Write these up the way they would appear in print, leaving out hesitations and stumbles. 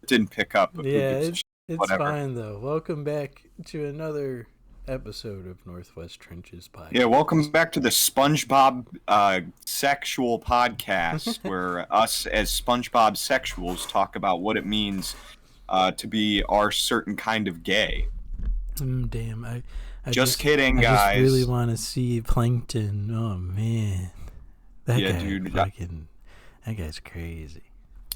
Didn't pick up. But Yeah, it's whatever. fine though. Welcome back to another episode of Northwest Trenches podcast. Yeah, welcome back to the SpongeBob sexual podcast, where us as SpongeBob sexuals talk about what it means to be our certain kind of gay. Damn, I just kidding, I guys. just really want to see Plankton. Oh man, that guy, dude, that guy's crazy.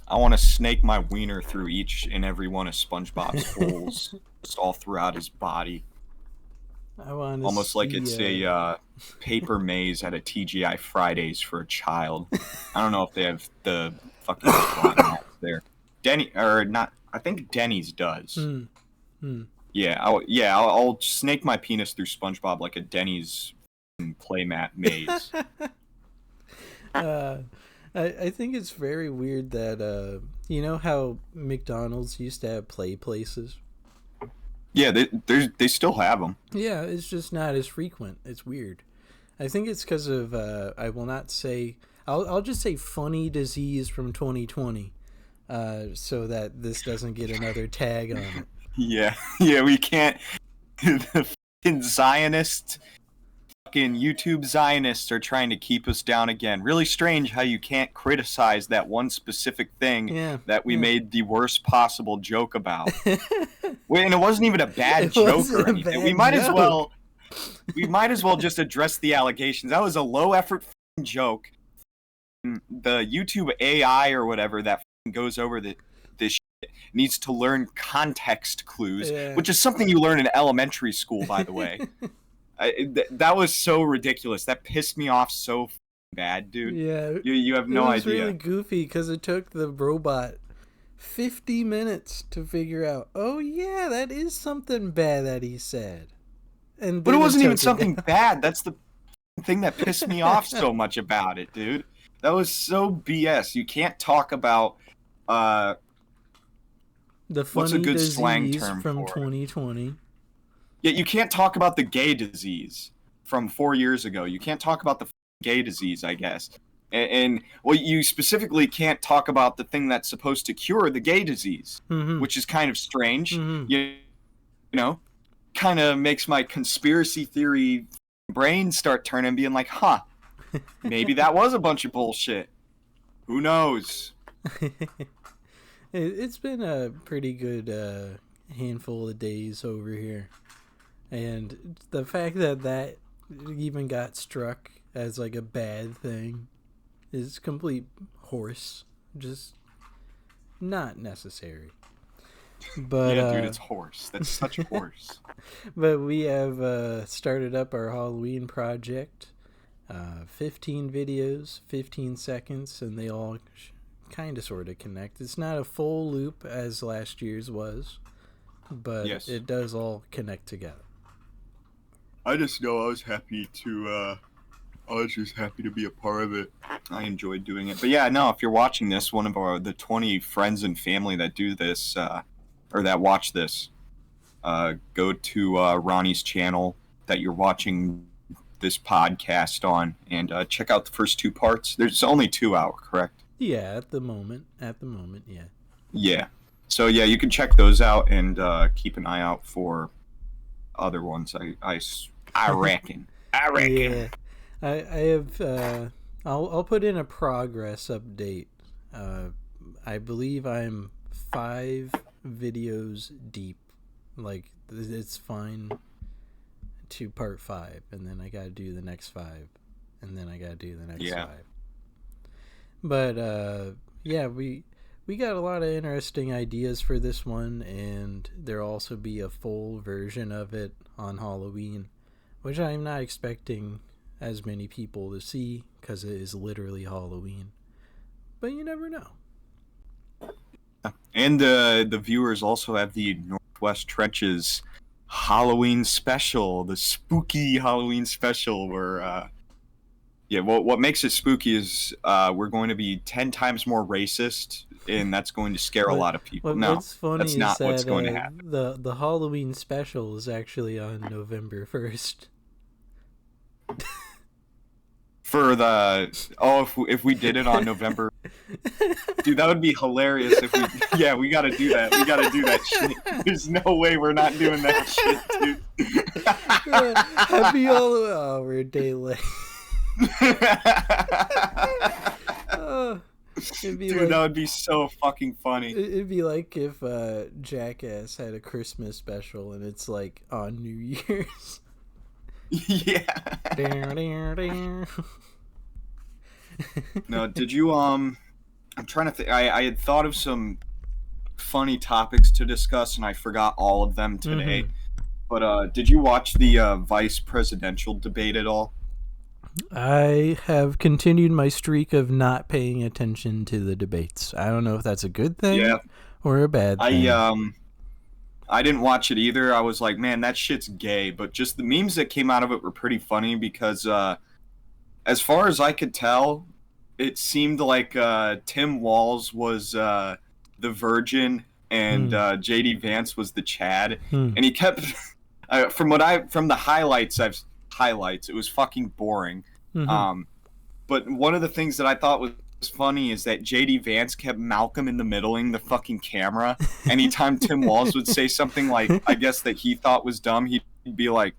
I want to snake my wiener through each and every one of SpongeBob's holes, just all throughout his body. I want almost like it's a paper maze at a TGI Fridays for a child. I don't know if they have the fucking out there. I think Denny's does. Yeah, I'll snake my penis through SpongeBob like a Denny's playmat maze. I think it's very weird that you know how McDonald's used to have play places? Yeah, they still have them. Yeah, it's just not as frequent. It's weird. I think it's because of I will not say. I'll just say funny disease from 2020, so that this doesn't get another tag on it. Yeah, we can't. The fucking Zionists, fucking YouTube Zionists are trying to keep us down again. Really strange how you can't criticize that one specific thing that we made the worst possible joke about. Wait, and it wasn't even a bad joke or anything. We might as well just address the allegations. That was a low effort joke. The YouTube AI or whatever that goes over this shit needs to learn context clues, which is something you learn in elementary school, by the way. That was so ridiculous. That pissed me off so bad, dude. Yeah, you have no idea. It was really goofy because it took the robot 50 minutes to figure out, oh yeah, that is something bad that he said. But it wasn't even something bad. That's the thing that pissed me off so much about it, dude. That was so BS. You can't talk about the funny what's a good disease slang term from for 2020. Yeah, you can't talk about the gay disease from 4 years ago. You can't talk about the gay disease, I guess. And well, you specifically can't talk about the thing that's supposed to cure the gay disease, which is kind of strange. You know, kind of makes my conspiracy theory brain start turning, being like, huh, maybe that was a bunch of bullshit. Who knows? It's been a pretty good handful of days over here. And the fact that even got struck as like a bad thing is complete horse. Just not necessary. But yeah, dude, it's horse. That's such a horse. But we have started up our Halloween project. 15 videos, 15 seconds, and they all kind of sort of connect. It's not a full loop as last year's was, but it does all connect together. I just know I was just happy to be a part of it. I enjoyed doing it. But yeah, no, if you're watching this, one of the 20 friends and family that do this, or that watch this, go to Ronnie's channel that you're watching this podcast on, and check out the first 2 parts. There's only 2 out, correct? Yeah, at the moment, yeah. Yeah. So yeah, you can check those out and keep an eye out for other ones. I reckon. Yeah. I have I'll put in a progress update. I believe I'm 5 videos deep. Like, it's fine to part 5, and then I gotta do the next 5, and then I gotta do the next 5. But yeah, we got a lot of interesting ideas for this one, and there'll also be a full version of it on Halloween, which I'm not expecting as many people to see because it is literally Halloween. But you never know. And the viewers also have the Northwest Trenches Halloween special, the spooky Halloween special, where what makes it spooky is we're going to be 10 times more racist, and that's going to scare a lot of people. What's funny that's not is what's that, going to happen. The Halloween special is actually on November 1st. for the if we did it on November, dude, that would be hilarious if we we got to do that. We got to do that shit. There's no way we're not doing that shit, dude. Happy all we're a day late. Dude, like, that would be so fucking funny. It'd be like if Jackass had a Christmas special and it's like on New Year's. Yeah. No, did you I'm trying to think. I had thought of some funny topics to discuss and I forgot all of them today. But did you watch the vice presidential debate at all? I have continued my streak of not paying attention to the debates. I don't know if that's a good thing or a bad thing. I didn't watch it either. I was like, man, that shit's gay. But just the memes that came out of it were pretty funny because as far as I could tell, it seemed like Tim Walz was the virgin and JD Vance was the Chad. And he kept from the highlights, it was fucking boring. But one of the things that I thought was funny is that JD Vance kept Malcolm in the middling the fucking camera. Anytime Tim Walz would say something like, I guess that he thought was dumb, he'd be like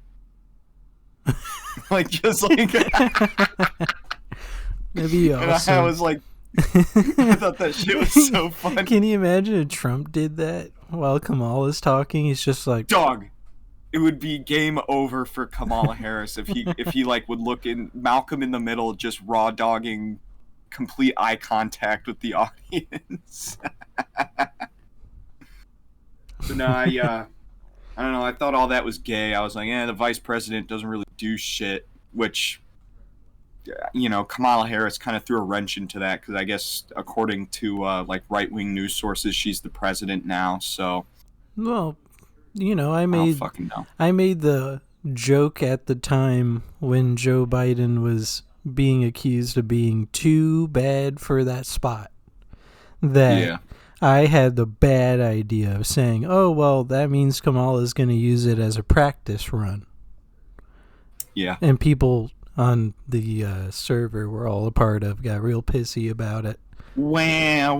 just like that'd be awesome. And I was like, I thought that shit was so funny. Can you imagine if Trump did that while Kamala's talking? He's just like, dog. It would be game over for Kamala Harris if he like would look in Malcolm in the middle, just raw dogging, complete eye contact with the audience. So no, I don't know. I thought all that was gay. I was like, the vice president doesn't really do shit, which, Kamala Harris kind of threw a wrench into that because I guess according to like right-wing news sources, she's the president now. So, well, I made the joke at the time when Joe Biden was being accused of being too bad for that spot that I had the bad idea of saying, oh, well, that means Kamala's going to use it as a practice run. Yeah. And people on the server we're all a part of got real pissy about it. Wah.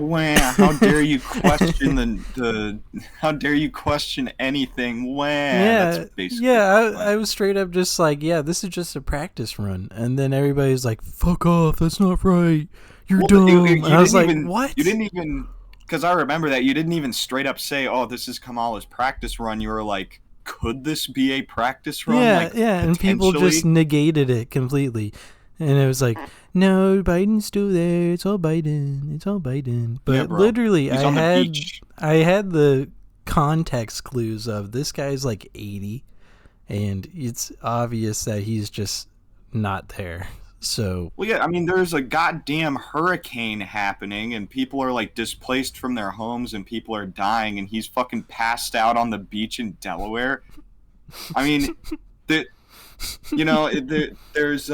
How dare you question how dare you question anything? Wah. That's basically I was straight up just like, this is just a practice run. And then everybody's like, fuck off, that's not right. You're dumb. And I was like, what? You didn't even, because I remember that you didn't even straight up say, oh, this is Kamala's practice run. You were like, could this be a practice run? And people just negated it completely. And it was like, no, Biden's still there. It's all Biden. But literally, I had the context clues of this guy's like 80, and it's obvious that he's just not there. So, well, yeah, I mean, there's a goddamn hurricane happening, and people are like displaced from their homes, and people are dying, and he's fucking passed out on the beach in Delaware. I mean, there's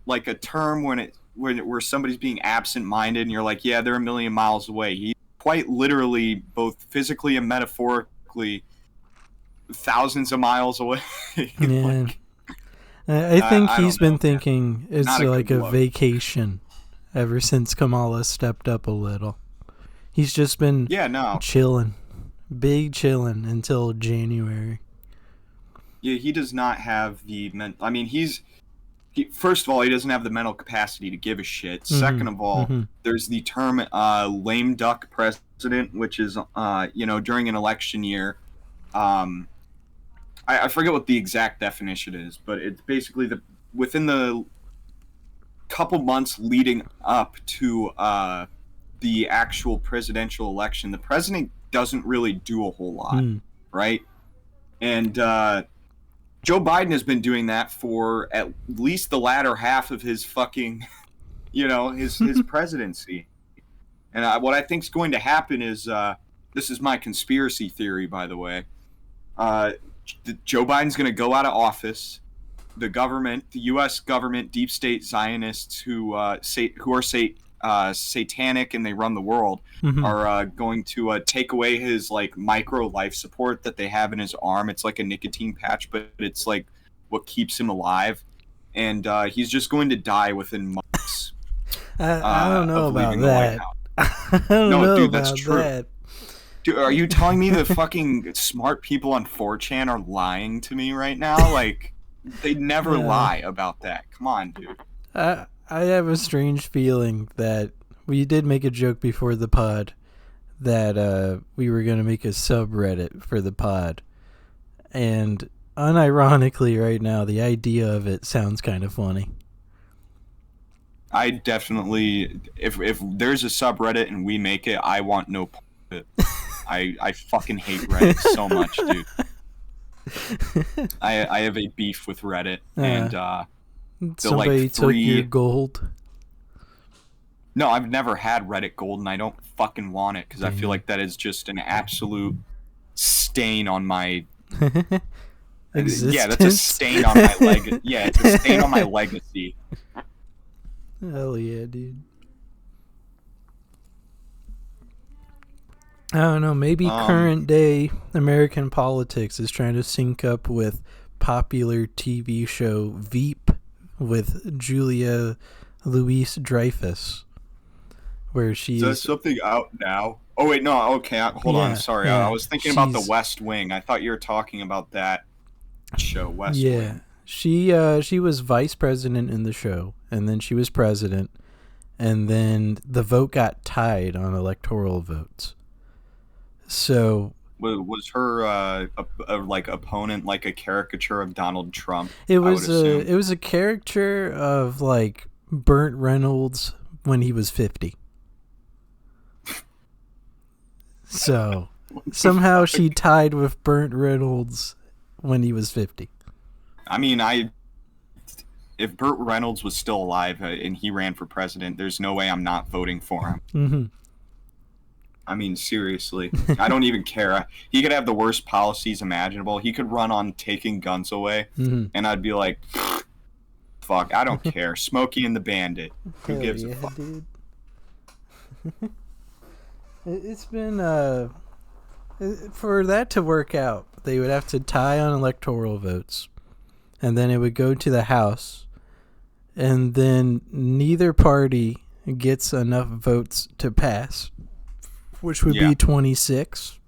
like a term where somebody's being absent-minded, and you're like, yeah, they're a million miles away. He's quite literally, both physically and metaphorically, thousands of miles away. Yeah. I think he's been thinking it's like a vacation ever since Kamala stepped up a little. He's just been chilling until January. Yeah, he does not have the I mean, first of all, he doesn't have the mental capacity to give a shit. Second of all, there's the term lame duck president, which is, during an election year. I forget what the exact definition is, but it's basically within the couple months leading up to the actual presidential election, the president doesn't really do a whole lot, right? And Joe Biden has been doing that for at least the latter half of his fucking, his presidency. And what I think is going to happen is, this is my conspiracy theory, by the way. Joe Biden's going to go out of office. The government, the U.S. government, deep state Zionists who are satanic and they run the world, are going to take away his like micro life support that they have in his arm. It's like a nicotine patch, but it's like what keeps him alive. and he's just going to die within months. I don't know of about leaving the White that. House. I don't No, know dude, about that's true. that. Dude, are you telling me the fucking smart people on 4chan are lying to me right now? Like, they never lie about that. Come on, dude. I have a strange feeling that we did make a joke before the pod that we were going to make a subreddit for the pod. And unironically right now, the idea of it sounds kind of funny. I definitely, if there's a subreddit and we make it, I want no part of it. I fucking hate Reddit so much, dude. I have a beef with Reddit, and somebody like took your gold. No, I've never had Reddit Gold, and I don't fucking want it because I feel like that is just an absolute stain on my existence. Yeah, that's a stain on my legacy. Yeah, it's a stain on my legacy. Hell yeah, dude. I don't know, maybe current day American politics is trying to sync up with popular TV show Veep with Julia Louis-Dreyfus, where she's... Is that something out now? Oh, wait, no, okay, hold on, sorry. Yeah, I was thinking about The West Wing. I thought you were talking about that show, West Wing. She was vice president in the show, and then she was president, and then the vote got tied on electoral votes. So was her like opponent like a caricature of Donald Trump? It was a caricature of like Burt Reynolds when he was 50. So somehow she tied with Burt Reynolds when he was 50. I mean, if Burt Reynolds was still alive and he ran for president, there's no way I'm not voting for him. Mm-hmm. I mean, seriously, I don't even care. He could have the worst policies imaginable. He could run on taking guns away, and I'd be like, fuck, I don't care. Smokey and the Bandit. Who gives a fuck? Dude. It's been, for that to work out, they would have to tie on electoral votes, and then it would go to the House, and then neither party gets enough votes to pass, which would be 26.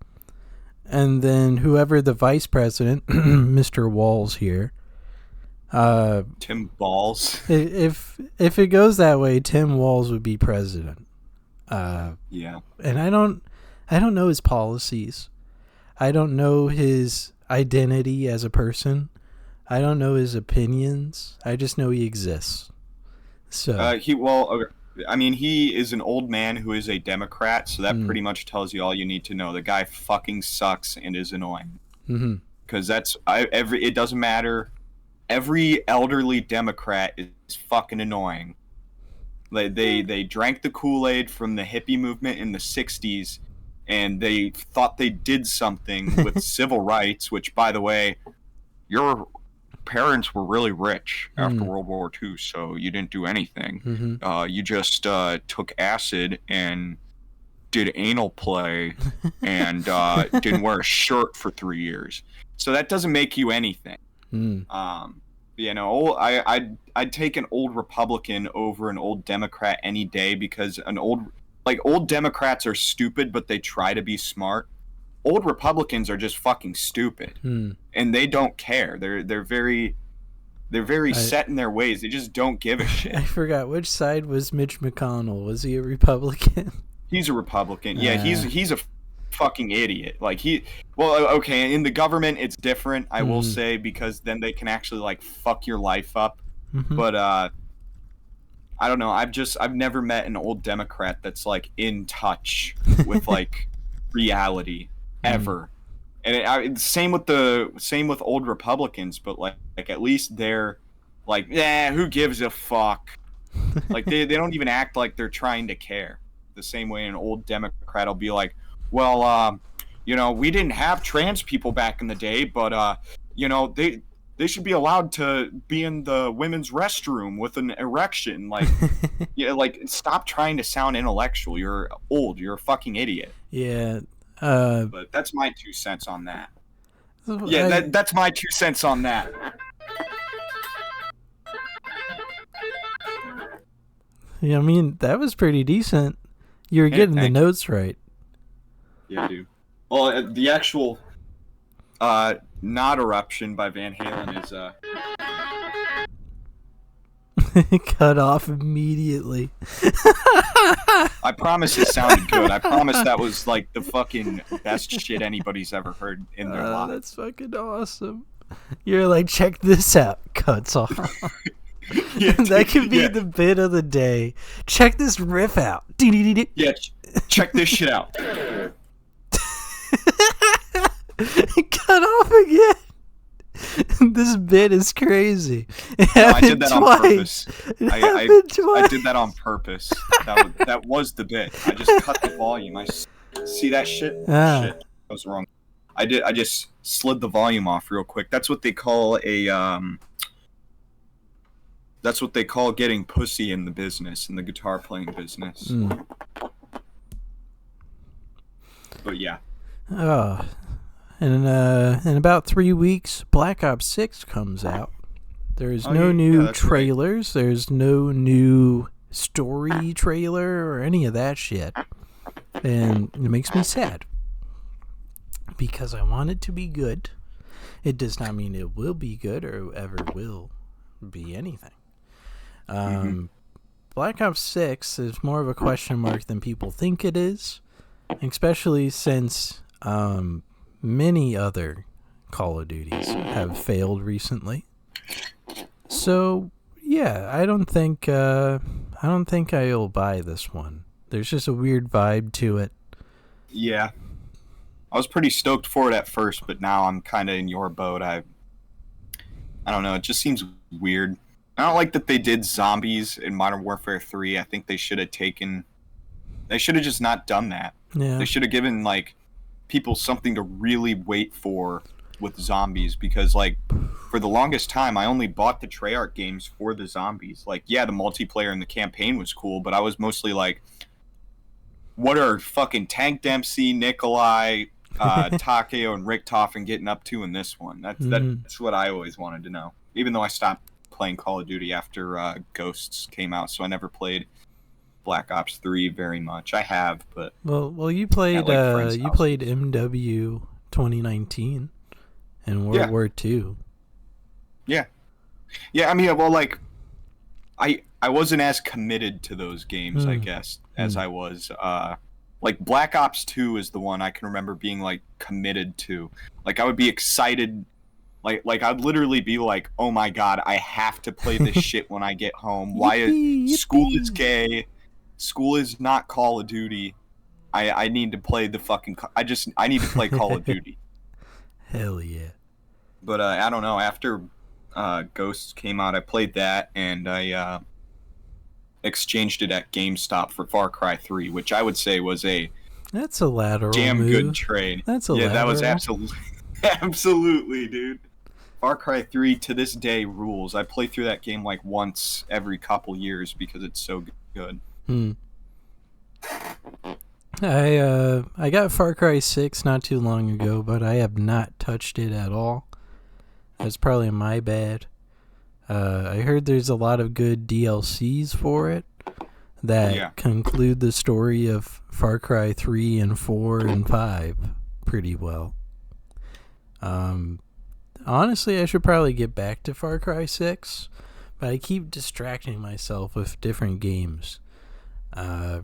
And then whoever the vice president, Mr. Walls here, Tim Balls. If it goes that way, Tim Walls would be president. Yeah. And I don't know his policies. I don't know his identity as a person. I don't know his opinions. I just know he exists. So I mean, he is an old man who is a Democrat, so that pretty much tells you all you need to know. The guy fucking sucks and is annoying. Mm-hmm. Because it doesn't matter. Every elderly Democrat is fucking annoying. They drank the Kool-Aid from the hippie movement in the 60s, and they thought they did something with civil rights, which, by the way, your parents were really rich after World War II, so you didn't do anything. You just took acid and did anal play and didn't wear a shirt for 3 years. So that doesn't make you anything. You know, I'd take an old Republican over an old Democrat any day, because old Democrats are stupid, but they try to be smart. Old Republicans are just fucking stupid, and they don't care. They're very set in their ways. They just don't give a shit. I forgot, which side was Mitch McConnell? Was he a Republican? He's a Republican. Yeah, he's a fucking idiot. Like okay, in the government it's different, I will say, because then they can actually like fuck your life up. But I don't know. I've never met an old Democrat that's like in touch with like reality ever. And same with old Republicans, but like at least they're like, who gives a fuck? Like they don't even act like they're trying to care. The same way an old Democrat will be like, well, you know, we didn't have trans people back in the day, but you know, they should be allowed to be in the women's restroom with an erection. Like, like, stop trying to sound intellectual. You're old. You're a fucking idiot. Yeah. But that's my 2 cents on that. That's my 2 cents on that. Yeah, I mean, that was pretty decent. You were getting the notes right. Yeah, dude. Well, the actual not eruption by Van Halen is cut off immediately. I promise it sounded good. I promise that was like the fucking best shit anybody's ever heard in their life. That's fucking awesome. You're like, check this out. Cuts off. Yeah, that could be the bit of the day. Check this riff out. Yeah, check this shit out. Cut off again. This bit is crazy. I did that on purpose. I twice. did that on purpose. That was the bit. I just cut the volume. I see that shit. Shit, that was wrong. I just slid the volume off real quick. That's what they call That's what they call getting pussy in the business, in the guitar playing business. Mm. But yeah. Oh. And in about 3 weeks, Black Ops 6 comes out. There's no new trailers. Right. There's no new story trailer or any of that shit. And it makes me sad. Because I want it to be good. It does not mean it will be good or ever will be anything. Black Ops 6 is more of a question mark than people think it is. Especially since many other Call of Duties have failed recently. So, yeah, I don't think I'll buy this one. There's just a weird vibe to it. Yeah. I was pretty stoked for it at first, but now I'm kind of in your boat. I don't know, it just seems weird. I don't like that they did zombies in Modern Warfare 3. I think they should have just not done that. Yeah. They should have given, like, people something to really wait for with zombies, because, like, for the longest time, I only bought the Treyarch games for the zombies. Like, yeah, the multiplayer and the campaign was cool, but I was mostly like, what are fucking Tank Dempsey, Nikolai, Takeo, and Richtofen getting up to in this one? That's what I always wanted to know. Even though I stopped playing Call of Duty after Ghosts came out, so I never played Black Ops 3 very much. I have, but well, you played MW 2019 and World War II. Yeah. I mean, well, like, I wasn't as committed to those games, I guess, as I was. Like, Black Ops 2 is the one I can remember being, like, committed to. Like, I would be excited. Like I'd literally be like, oh my god, I have to play this shit when I get home. Why is school is gay? School is not Call of Duty. I need to play the fucking. I need to play Call of Duty. Hell yeah. But I don't know. After Ghosts came out, I played that, and I exchanged it at GameStop for Far Cry 3, which I would say was that's a lateral damn move. Good trade. That's a lateral. That was absolutely, dude. Far Cry 3 to this day rules. I play through that game like once every couple years because it's so good. I got Far Cry 6 not too long ago, but I have not touched it at all. That's probably my bad. I heard there's a lot of good DLCs for it that conclude the story of Far Cry 3 and 4 and 5 pretty well. Honestly, I should probably get back to Far Cry 6, but I keep distracting myself with different games.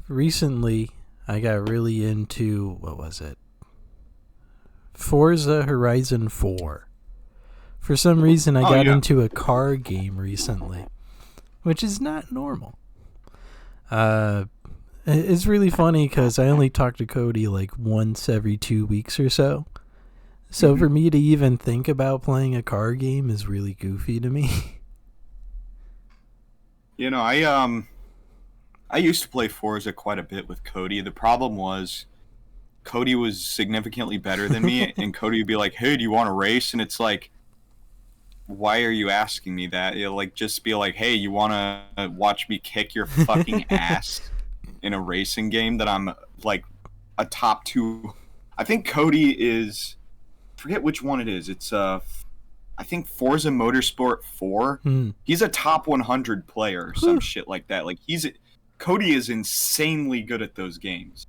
Recently, I got really into, what was it? Forza Horizon 4. For some reason, I got into a car game recently, which is not normal. It's really funny because I only talk to Cody like once every 2 weeks or so. So for me to even think about playing a car game is really goofy to me. You know, I used to play Forza quite a bit with Cody. The problem was Cody was significantly better than me, and Cody would be like, hey, do you want to race? And it's like, why are you asking me that? It'll like just be like, hey, you want to watch me kick your fucking ass in a racing game that I'm like a top 2. I think Cody is... forget which one it is. It's I think Forza Motorsport 4. He's a top 100 player or some shit like that. Like he's Cody is insanely good at those games.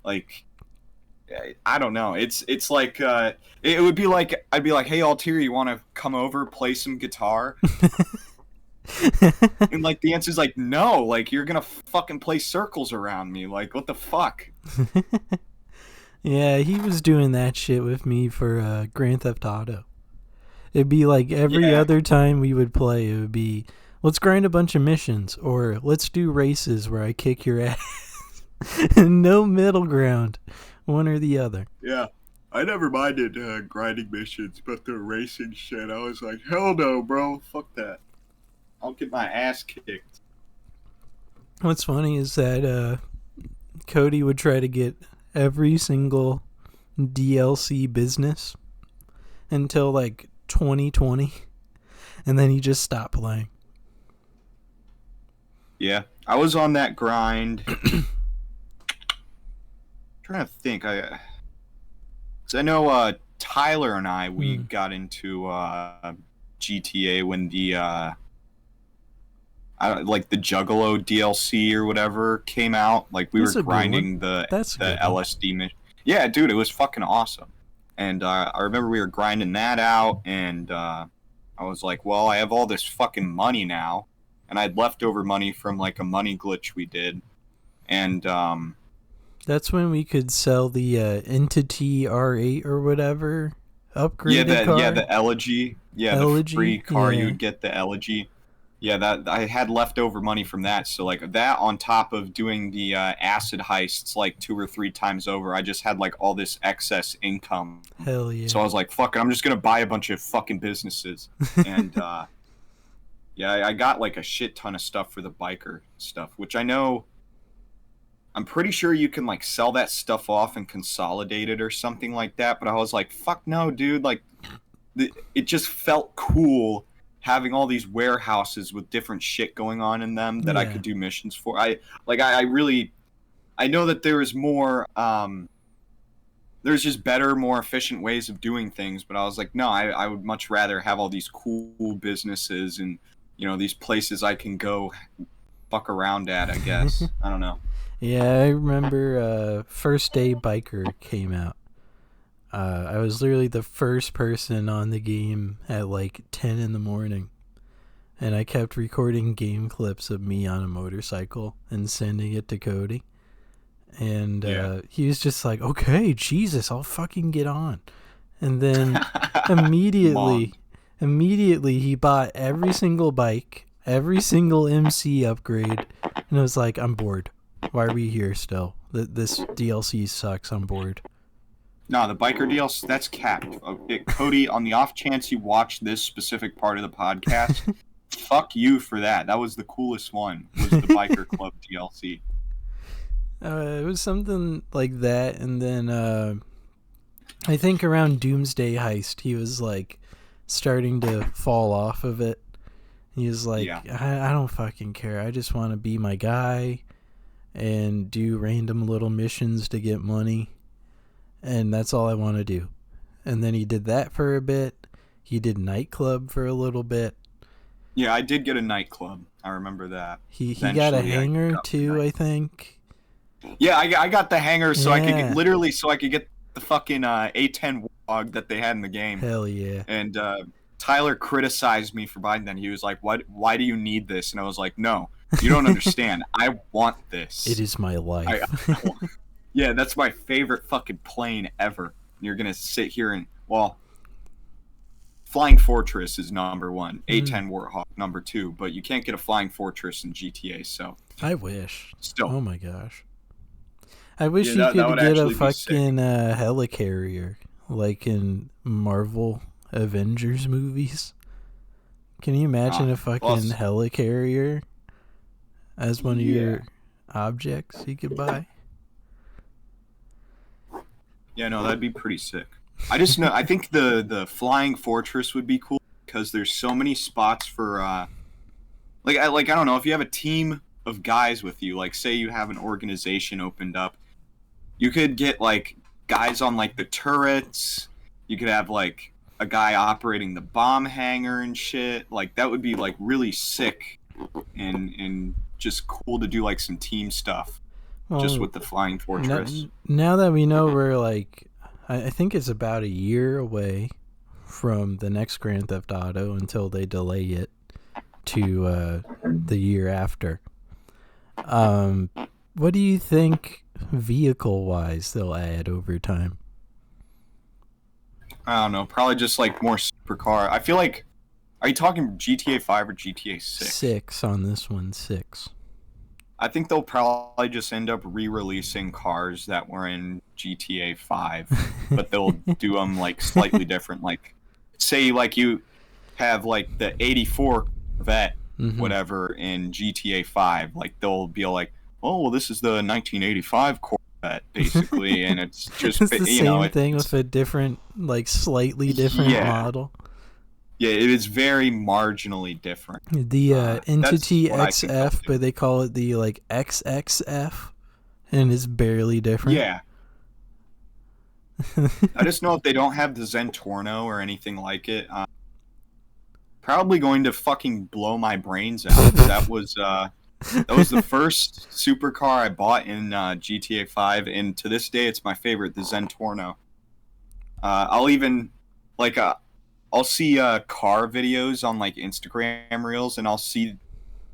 Like, I don't know. It's like it would be like I'd be like, "Hey, Altier, you want to come over, play some guitar?" And like the answer's like, "No, like you're gonna fucking play circles around me. Like, what the fuck?" Yeah, he was doing that shit with me for Grand Theft Auto. It'd be like every Yeah. other time we would play, it would be, let's grind a bunch of missions, or let's do races where I kick your ass. No middle ground, one or the other. Yeah. I never minded grinding missions, but the racing shit, I was like, hell no, bro. Fuck that. I'll get my ass kicked. What's funny is that Cody would try to get every single DLC business until like 2020, and then he just stopped playing. Yeah. I was on that grind. Trying to think. I know Tyler and I, we got into GTA when the like the Juggalo DLC or whatever came out. Like we were grinding the LSD mission. Yeah, dude, it was fucking awesome. And I remember we were grinding that out, and I was like, well, I have all this fucking money now, and I had leftover money from like a money glitch we did, and that's when we could sell the Entity R8 or whatever upgraded car. Yeah, the Elegy. Yeah, the free car you'd get, the Elegy. Yeah, that I had leftover money from that, so like that on top of doing the acid heists like 2 or 3 times over, I just had like all this excess income. Hell yeah. So I was like, fuck it, I'm just gonna buy a bunch of fucking businesses. And yeah, I got like a shit ton of stuff for the biker stuff, which I'm pretty sure you can like sell that stuff off and consolidate it or something like that, but I was like, fuck no, dude, like it just felt cool having all these warehouses with different shit going on in them that I could do missions for. I know that there is more there's just better, more efficient ways of doing things, but I was like, no, I would much rather have all these cool businesses and, you know, these places I can go fuck around at, I guess. I don't know. Yeah, I remember First Day Biker came out. I was literally the first person on the game at like 10 in the morning. And I kept recording game clips of me on a motorcycle and sending it to Cody. And he was just like, okay, Jesus, I'll fucking get on. And then immediately he bought every single bike, every single MC upgrade. And I was like, I'm bored. Why are we here still? This DLC sucks. I'm bored. No, the biker DLC, that's capped. Cody, on the off chance you watch this specific part of the podcast, fuck you for that. That was the coolest one, was the Biker Club DLC. It was something like that, and then I think around Doomsday Heist, he was like starting to fall off of it. He was like, I don't fucking care. I just want to be my guy and do random little missions to get money. And that's all I want to do. And then he did that for a bit. He did Nightclub for a little bit. Yeah, I did get a Nightclub. I remember that. He got a hanger too, I think. Yeah, I got the hanger so I could get the fucking A10 Warthog that they had in the game. Hell yeah. And Tyler criticized me for buying that. He was like, why do you need this? And I was like, no, you don't understand. I want this. It is my life. Yeah, that's my favorite fucking plane ever. You're going to sit here and, well, Flying Fortress is number 1. A10 Warthog, number 2. But you can't get a Flying Fortress in GTA, so. I wish. Still. Oh my gosh. I wish you could get a fucking helicarrier, like in Marvel Avengers movies. Can you imagine a fucking helicarrier as one of your objects you could buy? Yeah, no, that'd be pretty sick. I just know, I think the Flying Fortress would be cool because there's so many spots for, I don't know, if you have a team of guys with you, like say you have an organization opened up, you could get like guys on like the turrets, you could have like a guy operating the bomb hangar and shit, like that would be like really sick and just cool to do like some team stuff, just Well, with the Flying Fortress. now that we know we're like, I think it's about a year away from the next Grand Theft Auto until they delay it to the year after. What do you think vehicle-wise they'll add over time? I don't know, probably just like more supercar. I feel like, are you talking GTA 5 or GTA 6? 6 on this one, 6. I think they'll probably just end up re-releasing cars that were in GTA 5, but they'll do them like slightly different. Like, say, like you have like the '84 Corvette, whatever, in GTA 5. Like they'll be like, "Oh, well, this is the 1985 Corvette, basically," and it's just It's the you know, same thing with a different, like slightly different model. Yeah, it is very marginally different. The Entity that's what I think XF, but they call it the like XXF, and it's barely different. Yeah. I just know if they don't have the Zentorno or anything like it, probably going to fucking blow my brains out. That was the first supercar I bought in GTA 5, and to this day it's my favorite, the Zentorno. I'll even like I'll see car videos on like Instagram Reels, and I'll see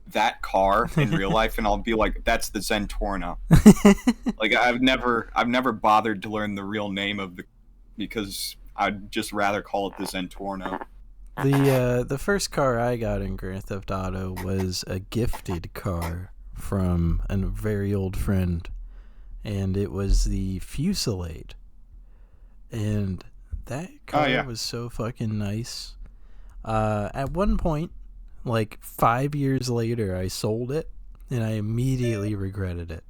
that car in real life, and I'll be like, "That's the Zentorno." Like I've never bothered to learn the real name of because I'd just rather call it the Zentorno. The first car I got in Grand Theft Auto was a gifted car from a very old friend, and it was the Fusillade, and that car was so fucking nice. At one point, like 5 years later, I sold it, and I immediately regretted it.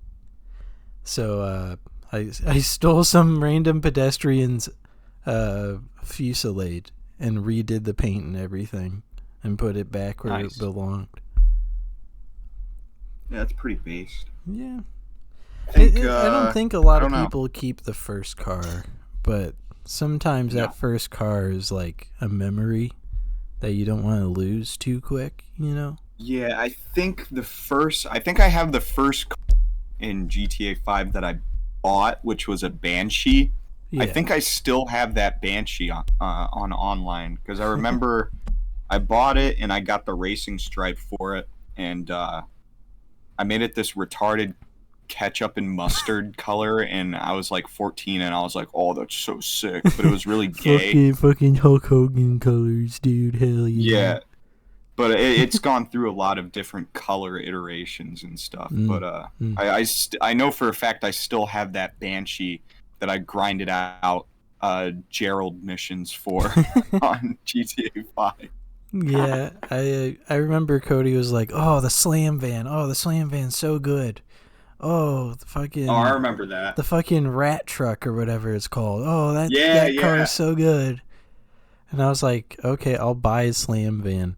So I stole some random pedestrian's Fusillade and redid the paint and everything and put it back where it belonged. Yeah, that's pretty based. Yeah. I don't think a lot of people keep the first car, but sometimes that first car is like a memory that you don't want to lose too quick, you know? Yeah, I think I have the first car in GTA 5 that I bought, which was a Banshee. Yeah. I think I still have that Banshee on online, because I remember I bought it and I got the racing stripe for it, and I made it this retarded ketchup and mustard color, and I was like 14, and I was like, "Oh, that's so sick," but it was really gay. fucking Hulk Hogan colors, dude. Hell yeah. Yeah, but it's gone through a lot of different color iterations and stuff. But I know for a fact I still have that Banshee that I grinded out Gerald missions for on GTA 5. Yeah, I remember Cody was like, "Oh, the slam van. Oh, the slam van's so good. Oh, the fucking." Oh, I remember that. The fucking rat truck or whatever it's called. Oh, that car is so good. And I was like, okay, I'll buy a slam van.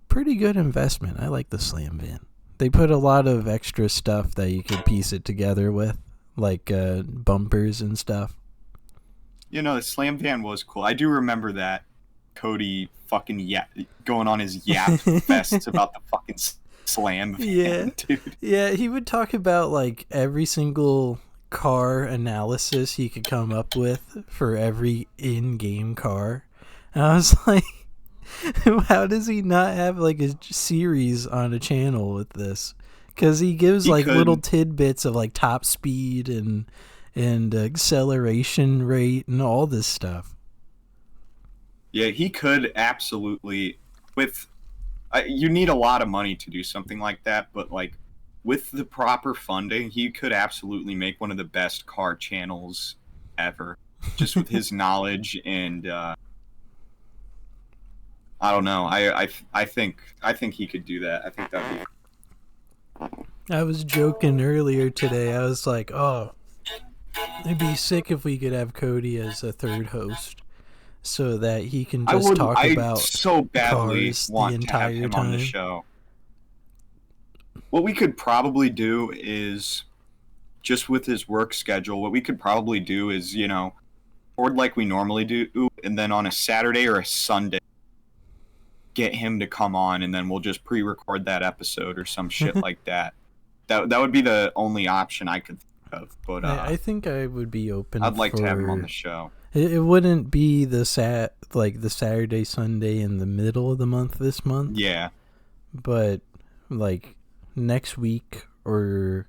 Pretty good investment. I like the slam van. They put a lot of extra stuff that you could piece it together with, like bumpers and stuff. You know, the slam van was cool. I do remember that. Cody fucking going on his yap fests about the fucking slam van, dude. Yeah, he would talk about like every single car analysis he could come up with for every in-game car. And I was like, how does he not have like a series on a channel with this? Because he gives little tidbits of like top speed and acceleration rate and all this stuff. Yeah, he could absolutely. You need a lot of money to do something like that, but like with the proper funding, he could absolutely make one of the best car channels ever. Just with his knowledge and I don't know. I think he could do that. I think that'd be. I was joking earlier today. I was like, "Oh, it'd be sick if we could have Cody as a third host, so that he can just talk about so badly cars want the entire to have him time on the show." What we could probably do is, just with his work schedule, what we could probably do is, record like we normally do, and then on a Saturday or a Sunday, get him to come on, and then we'll just pre-record that episode or some shit like that. That would be the only option I could think of. But I think I would be open. I'd like to have him on the show. It wouldn't be the Saturday, Sunday in the middle of the month this month. Yeah. But like next week or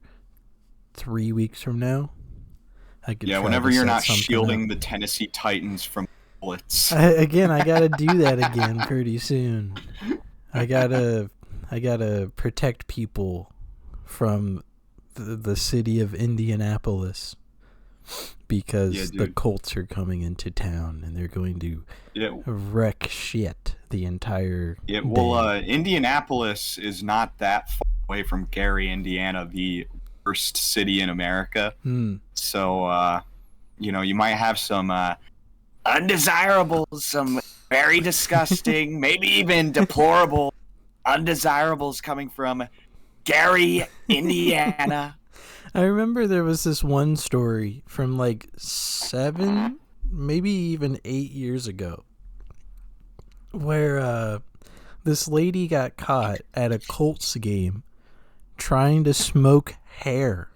3 weeks from now, I could. Yeah, whenever you're not shielding the Tennessee Titans from bullets. I gotta do that again pretty soon. I gotta protect people from the city of Indianapolis because the Colts are coming into town and they're going to wreck shit the entire day. Well, Indianapolis is not that far away from Gary, Indiana, the worst city in America. So, you might have some undesirables, some very disgusting, maybe even deplorable undesirables coming from Gary, Indiana. I remember there was this one story from like 7, maybe even 8 years ago, where this lady got caught at a Colts game trying to smoke hair.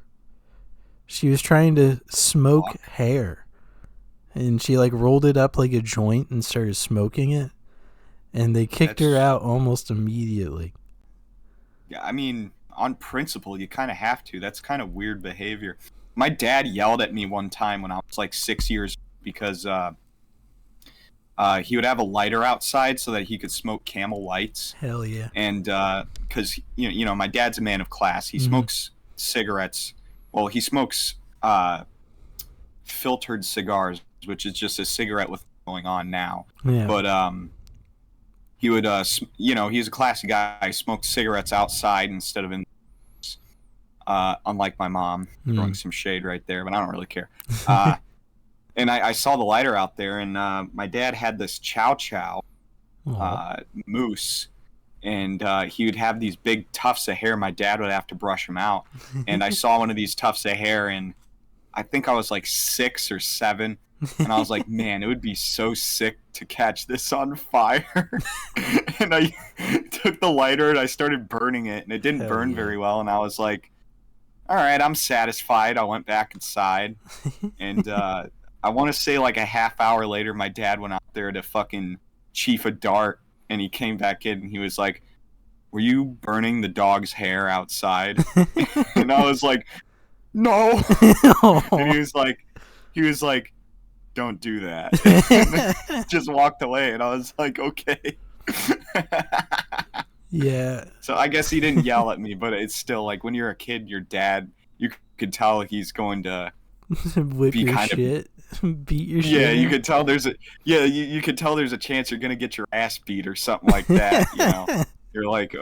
She was trying to smoke hair, and she like rolled it up like a joint and started smoking it, and they kicked her out almost immediately. Yeah, I mean, on principle, you kind of have to. That's kind of weird behavior. My dad yelled at me one time when I was like 6 years because he would have a lighter outside so that he could smoke Camel Lights. Hell yeah! And because my dad's a man of class. He smokes cigarettes. Well, he smokes filtered cigars, which is just a cigarette with going on now. Yeah. But he would, he's a classy guy. He smoked cigarettes outside instead of in. Unlike my mom, throwing some shade right there, but I don't really care. And I saw the lighter out there, and my dad had this chow chow moose, and he would have these big tufts of hair. My dad would have to brush them out. And I saw one of these tufts of hair, and I think I was like 6 or 7. And I was like, man, it would be so sick to catch this on fire. And I took the lighter and I started burning it, and it didn't burn very well. And I was like, all right, I'm satisfied. I went back inside, and I want to say like a half hour later, my dad went out there to fucking chief a dart, and he came back in and he was like, were you burning the dog's hair outside? And I was like, no. And he was like, don't do that. Just walked away, and I was like, okay. Yeah. So I guess he didn't yell at me, but it's still like when you're a kid, your dad, you could tell he's going to whip your shit, beat your shit. Yeah, you could tell you could tell there's a chance you're gonna get your ass beat or something like that. You're like,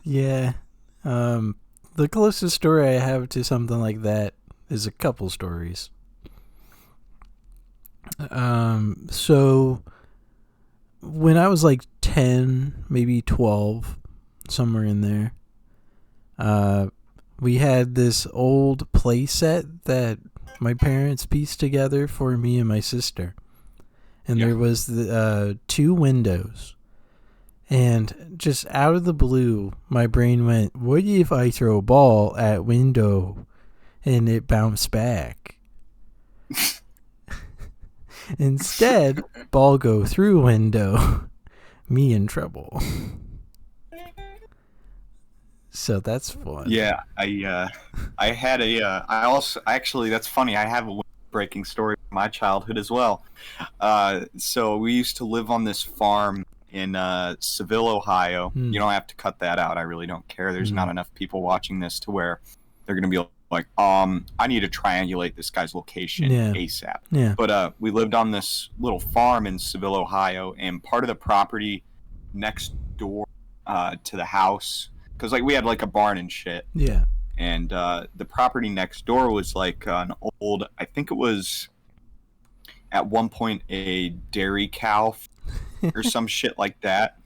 Yeah. The closest story I have to something like that is a couple stories. So when I was like 10, maybe 12, somewhere in there, we had this old play set that my parents pieced together for me and my sister. And there was the 2 windows. And just out of the blue, my brain went, what if I throw a ball at window and it bounced back? Instead, ball go through window. Me in trouble. So that's fun. Yeah, I had actually, that's funny. I have a breaking story from my childhood as well. So we used to live on this farm in Seville, Ohio. You don't have to cut that out. I really don't care. There's not enough people watching this to where they're going to be like, I need to triangulate this guy's location ASAP. Yeah. But we lived on this little farm in Seville, Ohio, and part of the property next door to the house, because like we had like a barn and shit. Yeah. And the property next door was like an old, I think it was at one point a dairy cow or some shit like that.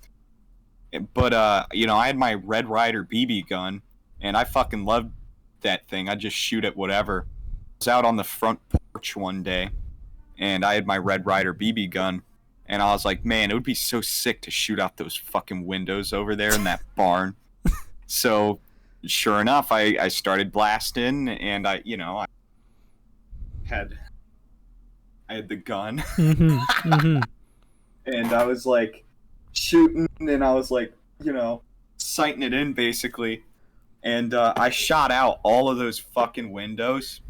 But I had my Red Ryder BB gun, and I fucking loved that thing. I'd just shoot at whatever. I was out on the front porch one day, and I had my Red Ryder BB gun, and I was like, man, it would be so sick to shoot out those fucking windows over there in that barn. So, sure enough, I started blasting, and I had the gun, and I was like shooting, and I was like, sighting it in basically, and I shot out all of those fucking windows,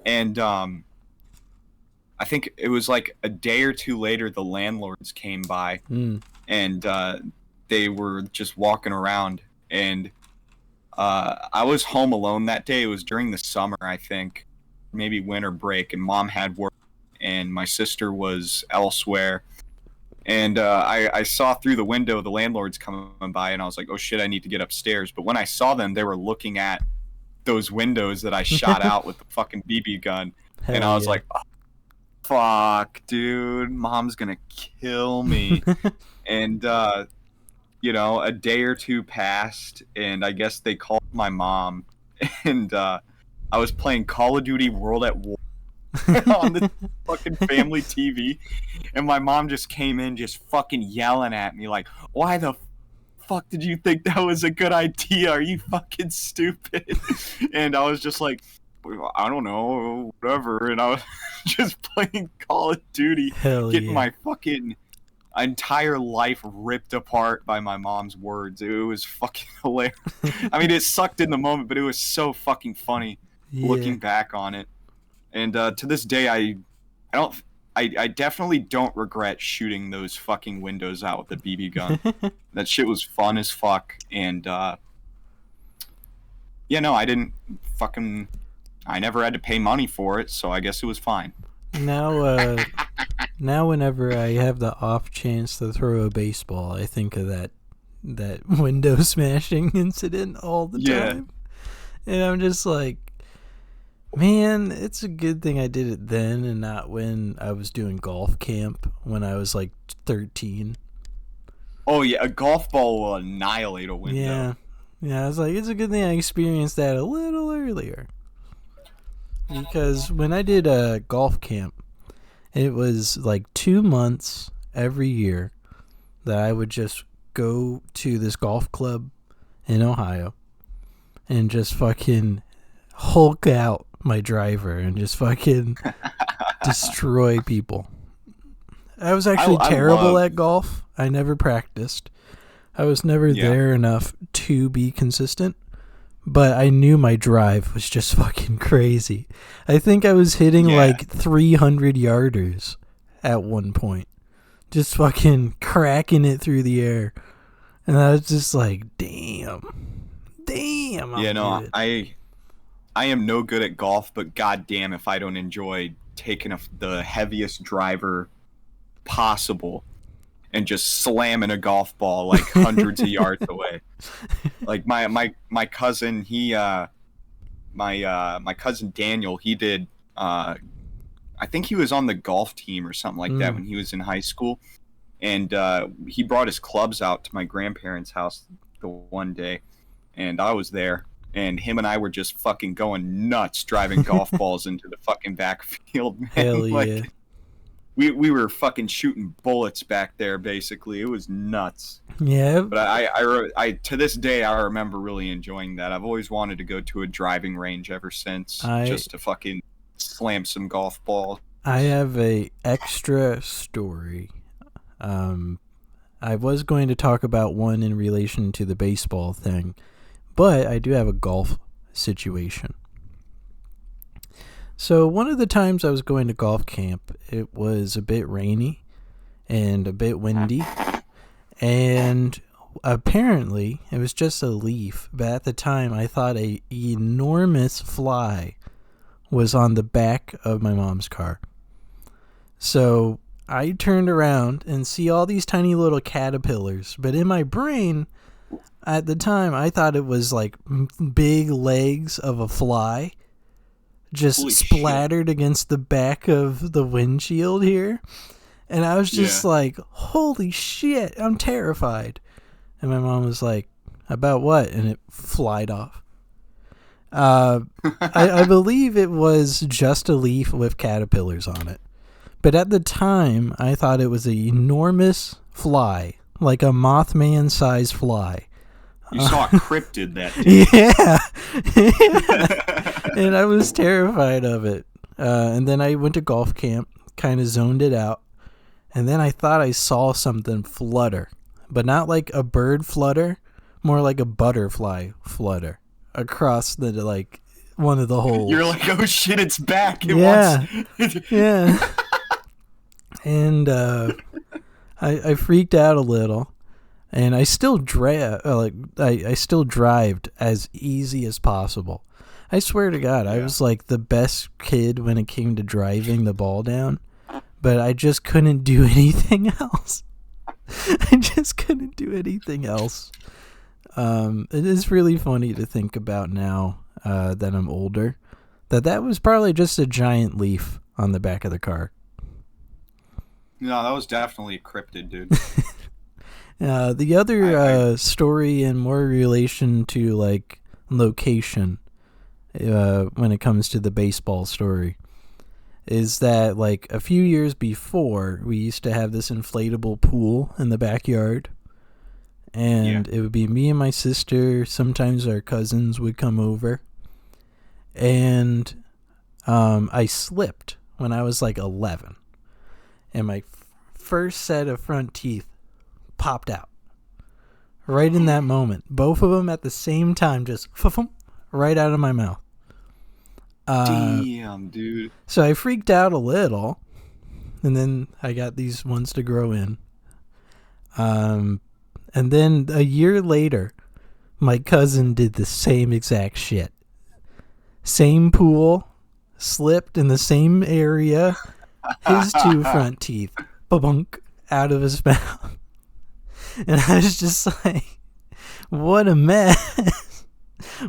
and I think it was like a day or two later, the landlords came by, and they were just walking around, and I was home alone that day. It was during the summer, I think, maybe winter break, and Mom had work, and my sister was elsewhere. And I saw through the window the landlords coming by, and I was like, oh shit, I need to get upstairs. But when I saw them, they were looking at those windows that I shot out with the fucking BB gun. Hell and I was yeah. like, oh, fuck, dude, Mom's gonna kill me. And, a day or two passed, and I guess they called my mom, and I was playing Call of Duty World at War on the fucking family TV, and my mom just came in just fucking yelling at me like, why the fuck did you think that was a good idea? Are you fucking stupid? And I was just like, I don't know, whatever, and I was just playing Call of Duty, getting my fucking entire life ripped apart by my mom's words. It was fucking hilarious. I mean, it sucked in the moment, but it was so fucking funny looking back on it. And to this day, I definitely don't regret shooting those fucking windows out with the BB gun. That shit was fun as fuck. And I never had to pay money for it, so I guess it was fine. Now whenever I have the off chance to throw a baseball, I think of that window smashing incident all the time. And I'm just like, man, it's a good thing I did it then and not when I was doing golf camp when I was like 13. Oh yeah, a golf ball will annihilate a window. Yeah, I was like, it's a good thing I experienced that a little earlier. Because when I did a golf camp, it was like 2 months every year that I would just go to this golf club in Ohio and just fucking hulk out my driver and just fucking destroy people. I was actually terrible at golf. I never practiced. I was never there enough to be consistent. But I knew my drive was just fucking crazy. I think I was hitting like 300 yarders at one point. Just fucking cracking it through the air. And I was just like, damn. I am no good at golf, but goddamn if I don't enjoy taking the heaviest driver possible and just slamming a golf ball like hundreds of yards away. Like my cousin, my cousin Daniel, he did I think he was on the golf team or something like that when he was in high school, and he brought his clubs out to my grandparents' house the one day, and I was there, and him and I were just fucking going nuts driving golf balls into the fucking backfield, man. Hell yeah. We were fucking shooting bullets back there, basically. It was nuts. Yeah. But I to this day, I remember really enjoying that. I've always wanted to go to a driving range ever since, just to fucking slam some golf balls. I have a extra story. I was going to talk about one in relation to the baseball thing, but I do have a golf situation. So one of the times I was going to golf camp, it was a bit rainy and a bit windy, and apparently it was just a leaf, but at the time I thought a enormous fly was on the back of my mom's car. So I turned around and see all these tiny little caterpillars, but in my brain at the time I thought it was like big legs of a fly just Holy splattered shit. against the back of the windshield here. And I was just like, holy shit, I'm terrified. And my mom was like, about what? And it flied off. I believe it was just a leaf with caterpillars on it. But at the time, I thought it was an enormous fly, like a Mothman-sized fly. You saw a cryptid that day. Yeah. And I was terrified of it. And then I went to golf camp, kind of zoned it out. And then I thought I saw something flutter, but not like a bird flutter, more like a butterfly flutter across the, like, one of the holes. You're like, oh shit, it's back. It Yeah. wants... Yeah. And I freaked out a little. And I still I still drived as easy as possible. I swear to God, I was like the best kid when it came to driving the ball down, but I just couldn't do anything else. I just couldn't do anything else. It is really funny to think about now that I'm older, that was probably just a giant leaf on the back of the car. No, that was definitely a cryptid, dude. The other story in more relation to like location when it comes to the baseball story is that like a few years before we used to have this inflatable pool in the backyard, and it would be me and my sister, sometimes our cousins would come over, and I slipped when I was like 11, and my first set of front teeth popped out right in that moment, both of them at the same time, just right out of my mouth. Damn, dude. So I freaked out a little, and then I got these ones to grow in. And then a year later, my cousin did the same exact shit. Same pool, slipped in the same area, his two front teeth, ba-bunk, out of his mouth. And I was just like, what a mess.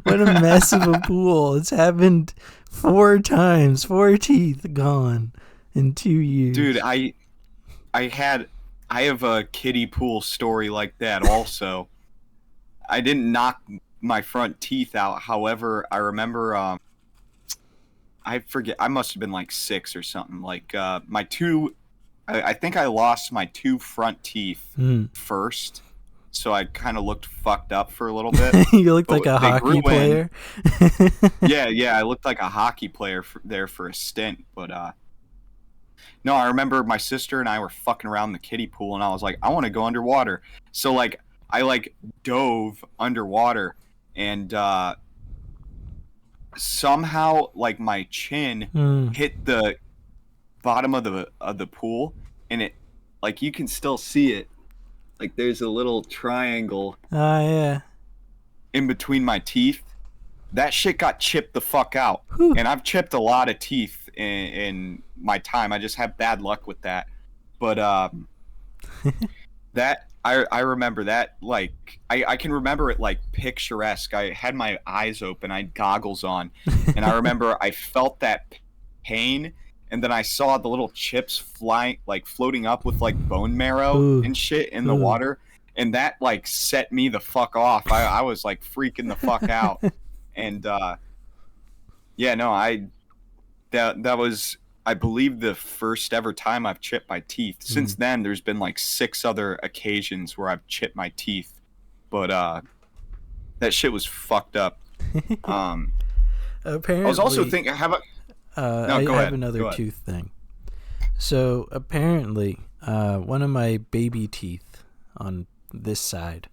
What a mess of a pool. It's happened 4 times, 4 teeth gone in 2 years. Dude, I have a kiddie pool story like that also. I didn't knock my front teeth out. However, I remember, I forget, I must have been like 6 or something. Like, I think I lost my 2 front teeth first, so I kind of looked fucked up for a little bit. You looked like a hockey player. Yeah, I looked like a hockey player there for a stint. But no, I remember my sister and I were fucking around the kiddie pool, and I was like, I want to go underwater. So like, I like dove underwater, and somehow like my chin hit the bottom of the pool, and it, like, you can still see it, like there's a little triangle in between my teeth. That shit got chipped the fuck out. Whew. And I've chipped a lot of teeth in my time. I just have bad luck with that. But that I remember that, like, I can remember it like picturesque. I had my eyes open, I had goggles on, and I remember I felt that pain. And then I saw the little chips flying, like floating up with like bone marrow and shit in the water. And that like set me the fuck off. I was like freaking the fuck out. And yeah, no, that was, I believe, the first ever time I've chipped my teeth. Since then, there's been like 6 other occasions where I've chipped my teeth. But that shit was fucked up. Apparently, I was also thinking, how about... I have another tooth thing. So apparently, one of my baby teeth on this side,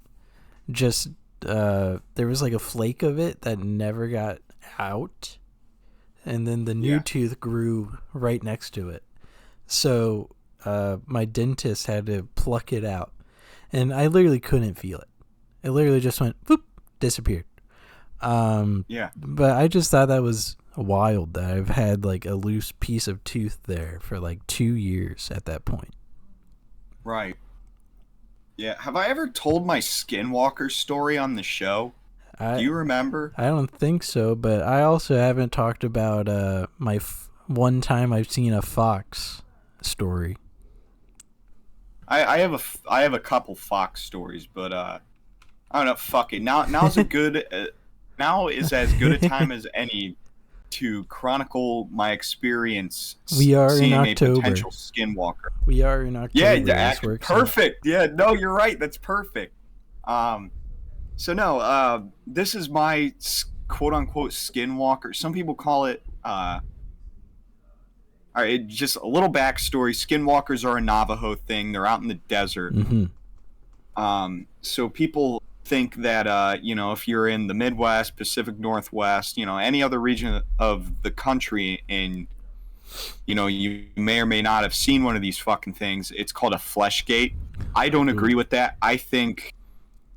just there was like a flake of it that never got out, and then the new tooth grew right next to it. So my dentist had to pluck it out, and I literally couldn't feel it. It literally just went whoop, disappeared. But I just thought that was wild that I've had like a loose piece of tooth there for like 2 years at that point. Right. Yeah. Have I ever told my Skinwalkers story on the show? Do you remember? I don't think so, but I also haven't talked about my one time I've seen a fox story. I have a couple fox stories, but I don't know. Fuck it. Now is a good now is as good a time as any to chronicle my experience We are in seeing a October. potential skinwalker. We are in October. Yeah, This works out. perfect. Yeah, no, you're right. That's perfect. So no, this is my quote unquote skinwalker. Some people call it. All right, just a little backstory. Skinwalkers are a Navajo thing. They're out in the desert. So people think that if you're in the Midwest, Pacific Northwest, any other region of the country, and you may or may not have seen one of these fucking things. It's called a flesh gate. I don't agree with that. I think,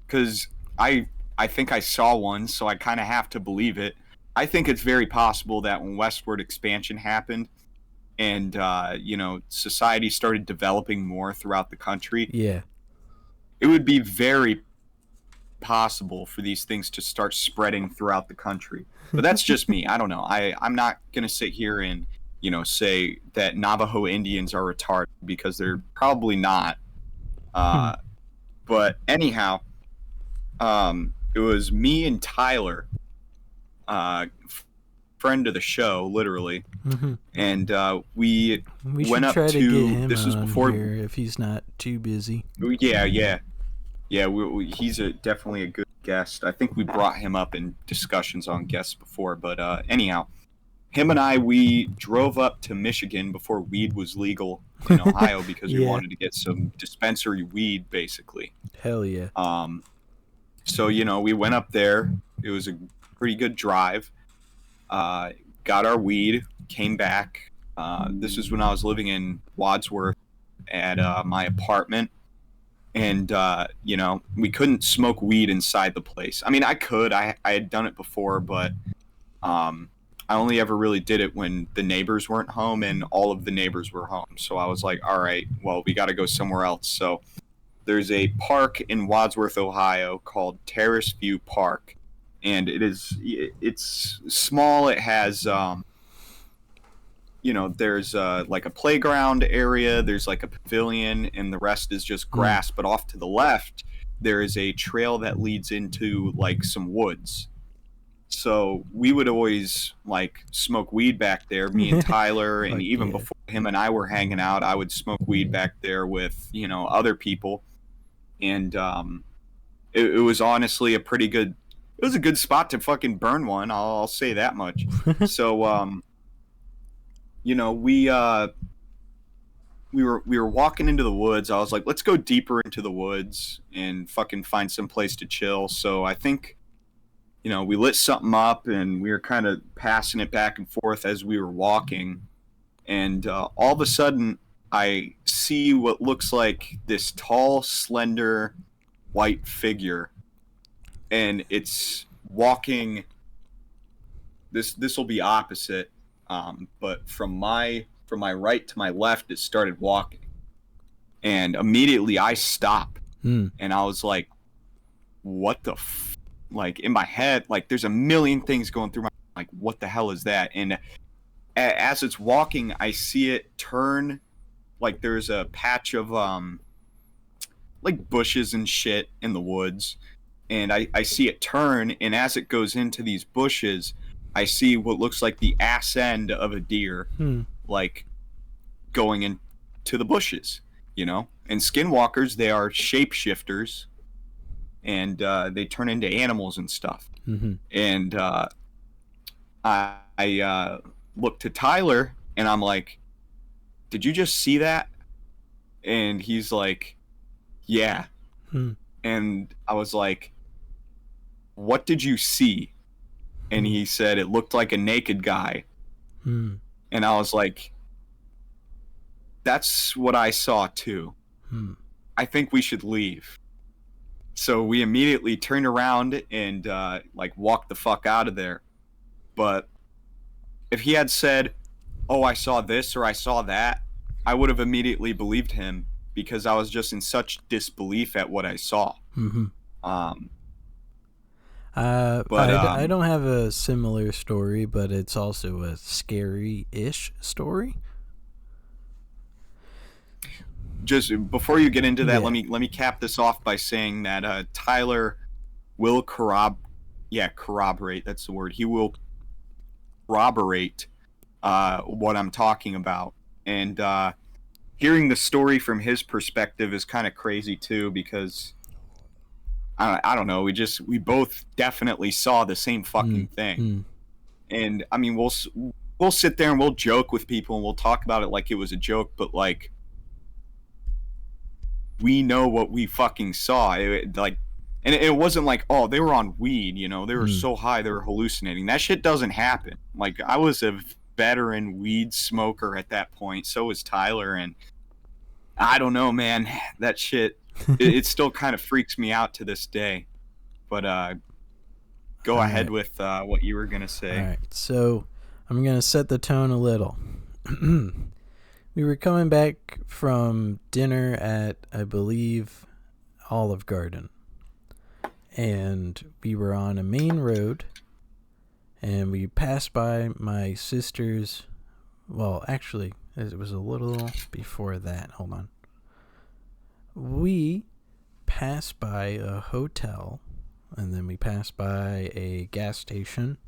because I think I saw one, so I kind of have to believe it. I think it's very possible that when westward expansion happened, and society started developing more throughout the country, it would be very possible for these things to start spreading throughout the country. But that's just me. I don't know. I'm not gonna sit here and say that Navajo Indians are retarded, because they're probably not. But anyhow, it was me and Tyler, friend of the show, literally, and we went up try to get him this was on before here if he's not too busy. Yeah. He's definitely a good guest. I think we brought him up in discussions on guests before, but anyhow, him and we drove up to Michigan before weed was legal in Ohio, because we wanted to get some dispensary weed, basically. Hell yeah. So we went up there. It was a pretty good drive. Got our weed, came back. This is when I was living in Wadsworth at my apartment. And, we couldn't smoke weed inside the place. I mean, I could. I had done it before, but I only ever really did it when the neighbors weren't home, and all of the neighbors were home. So I was like, all right, well, we got to go somewhere else. So there's a park in Wadsworth, Ohio called Terrace View Park. And it's small. It has, there's like a playground area. There's like a pavilion, and the rest is just grass. But off to the left, there is a trail that leads into like some woods. So we would always like smoke weed back there, me and Tyler, and even before him and I were hanging out, I would smoke weed back there with, other people. And it was honestly it was a good spot to fucking burn one. I'll say that much. So, we were walking into the woods. I was like, let's go deeper into the woods and fucking find some place to chill. So I think, we lit something up, and we were kind of passing it back and forth as we were walking. And all of a sudden, I see what looks like this tall, slender, white figure. And it's walking. This will be opposite, but from my right to my left, it started walking, and immediately I stopped, and I was like, "What the?" Like in my head, like there's a million things going through my like, "What the hell is that?" And as it's walking, I see it turn. Like there's a patch of like bushes and shit in the woods. And I see it turn, and as it goes into these bushes, I see what looks like the ass end of a deer, like going into the bushes, And skinwalkers, they are shapeshifters, and they turn into animals and stuff. And I look to Tyler, and I'm like, "Did you just see that?" And he's like, "Yeah." And I was like, "What did you see?" And he said it looked like a naked guy. And I was like, "That's what I saw too. I think we should leave." So we immediately turned around and walked the fuck out of there. But if he had said, "Oh, I saw this," or "I saw that," I would have immediately believed him, because I was just in such disbelief at what I saw. I don't have a similar story, but it's also a scary-ish story. Just before you get into that, let me cap this off by saying that Tyler will corroborate. That's the word. He will corroborate what I'm talking about. And hearing the story from his perspective is kind of crazy too, because I don't know, we both definitely saw the same fucking thing. And I mean, we'll sit there and we'll joke with people and we'll talk about it like it was a joke, but like, we know what we fucking saw. And it wasn't like, oh, they were on weed, you know, they were so high they were hallucinating. That shit doesn't happen. Like, I was a veteran weed smoker at that point. So was Tyler, and I don't know, man. That shit, it still kind of freaks me out to this day. But go ahead with what you were gonna say. All right, so I'm gonna set the tone a little. We were coming back from dinner at, I believe, Olive Garden. And we were on a main road. And we passed by my sister's... Well, actually, it was a little before that. Hold on. We passed by a hotel. And then we passed by a gas station.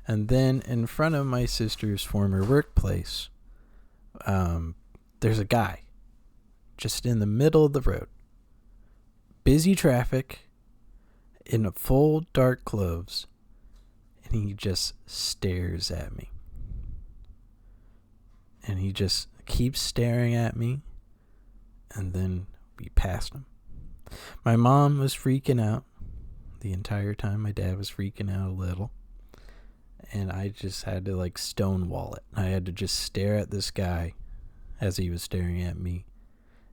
And then in front of my sister's former workplace... there's a guy just in the middle of the road, busy traffic, in a full dark clothes, and he just stares at me, and he just keeps staring at me, and then we passed him. My mom was freaking out the entire time. My dad was freaking out a little. And I just had to like stonewall it. I had to just stare at this guy as he was staring at me.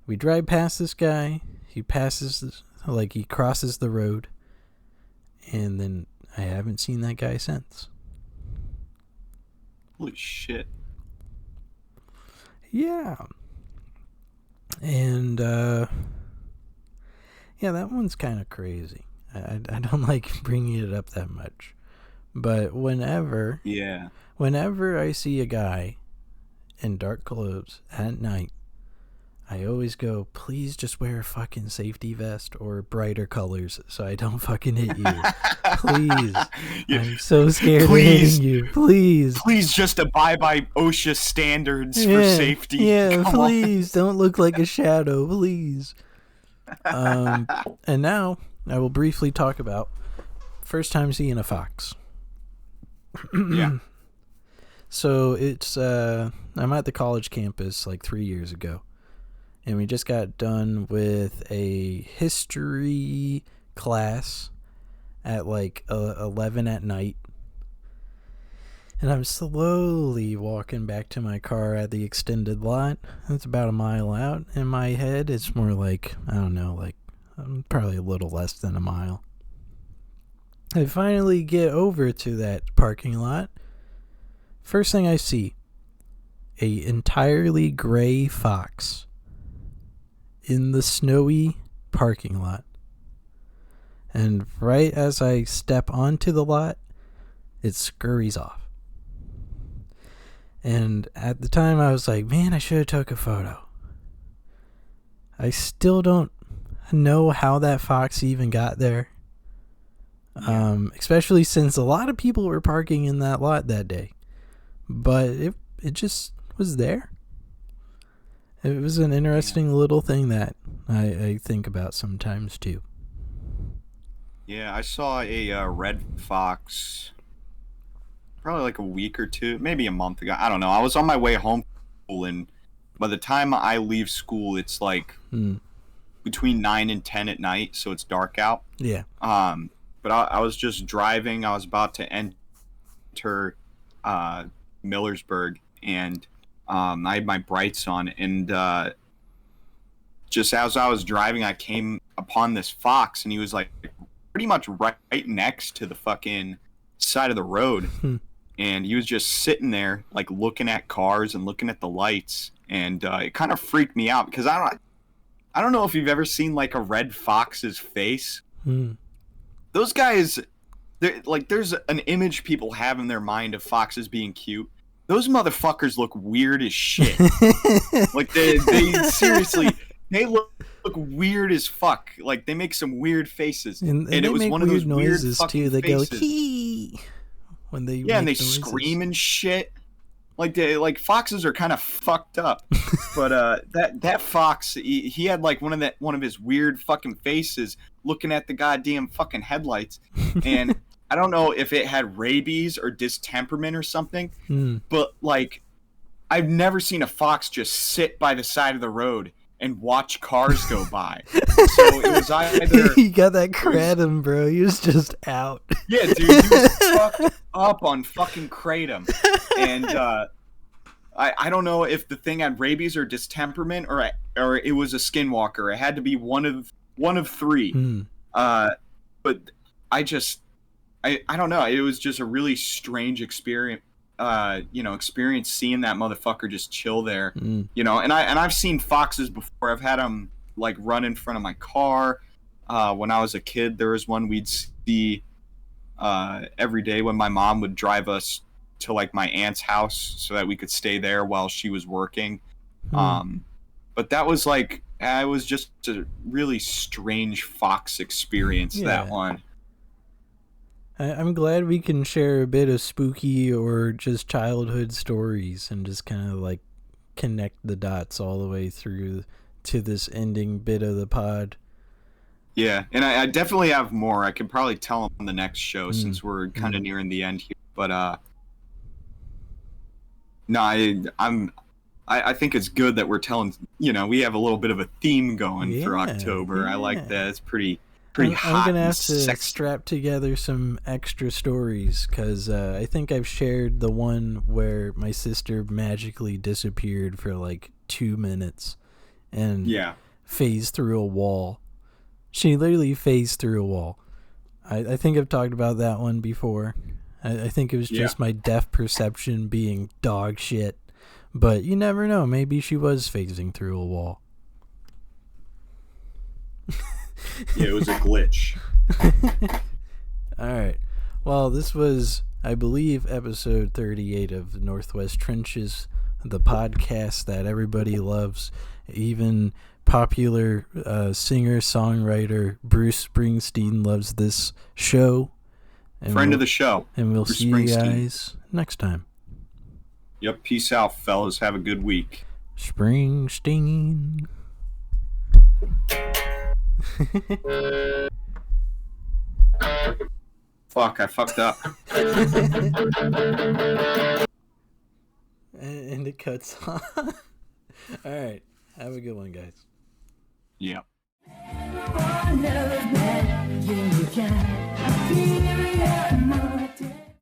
We drive past this guy. He passes, he crosses the road. And then I haven't seen that guy since. Holy shit. Yeah. And, yeah, that one's kind of crazy. I don't like bringing it up that much. But whenever I see a guy in dark clothes at night, I always go, please just wear a fucking safety vest or brighter colors so I don't fucking hit you. Please. Yeah. I'm so scared of hitting you. Please. Please just abide by OSHA standards for safety. Yeah, come please. Don't look like a shadow, please. And now I will briefly talk about first time seeing a fox. Yeah. So it's I'm at the college campus like 3 years ago, and we just got done with a history class at like 11 at night, and I'm slowly walking back to my car at the extended lot. It's about a mile out. In my head, it's more like, I don't know, like probably a little less than a mile. I finally get over to that parking lot. First thing I see, a entirely gray fox in the snowy parking lot. And right as I step onto the lot, it scurries off. And at the time I was like, man, I should have took a photo. I still don't know how that fox even got there. Especially since a lot of people were parking in that lot that day. But it just was there. It was an interesting little thing that I think about sometimes too. Yeah, I saw a red fox probably like a week or two, maybe a month ago. I don't know. I was on my way home from school, and by the time I leave school, it's like between 9 and 10 at night, so it's dark out. Yeah. But I was just driving. I was about to enter Millersburg, and I had my brights on, and just as I was driving, I came upon this fox, and he was like pretty much right next to the fucking side of the road. And he was just sitting there like looking at cars and looking at the lights, and it kind of freaked me out because I don't know if you've ever seen like a red fox's face. Those guys, like, there's an image people have in their mind of foxes being cute. Those motherfuckers look weird as shit. Like, they seriously, they look weird as fuck. Like, they make some weird faces. And it was one of those weird noises fucking too. They faces. go, hee. when they Yeah, and they make noises. scream and shit. Like foxes are kind of fucked up. But that fox, he had like one of his weird fucking faces looking at the goddamn fucking headlights, and I don't know if it had rabies or distemperament or something, but like I've never seen a fox just sit by the side of the road and watch cars go by. So it was either he got that kratom, bro. He was just out. Yeah, dude, he was fucked up on fucking kratom, and I don't know if the thing had rabies or distemperament or it was a skinwalker. It had to be one of three. But I don't know. It was just a really strange experience. Experience seeing that motherfucker just chill there. And I've seen foxes before. I've had them like run in front of my car. When I was a kid, there was one we'd see every day when my mom would drive us to like my aunt's house so that we could stay there while she was working. But that was like, it was just a really strange fox experience, that one. I'm glad we can share a bit of spooky or just childhood stories and just kind of like connect the dots all the way through to this ending bit of the pod. Yeah, and I definitely have more. I could probably tell them on the next show since we're kind of nearing the end here. But no, I think it's good that we're telling. We have a little bit of a theme going for October. I like that. It's pretty hot. I'm gonna have to strap together some extra stories because I think I've shared the one where my sister magically disappeared for like 2 minutes and phased through a wall. She literally phased through a wall. I think I've talked about that one before. I think it was just my depth perception being dog shit. But you never know. Maybe she was phasing through a wall. Yeah, it was a glitch. All right. Well, this was, I believe, episode 38 of Northwest Trenches, the podcast that everybody loves. Even popular singer-songwriter Bruce Springsteen loves this show. And Friend of the show. And we'll see you guys next time. Yep. Peace out, fellas. Have a good week. Springsteen. Fuck, I fucked up. And it cuts off. Alright, have a good one, guys. Yeah. Everyone knows that you can.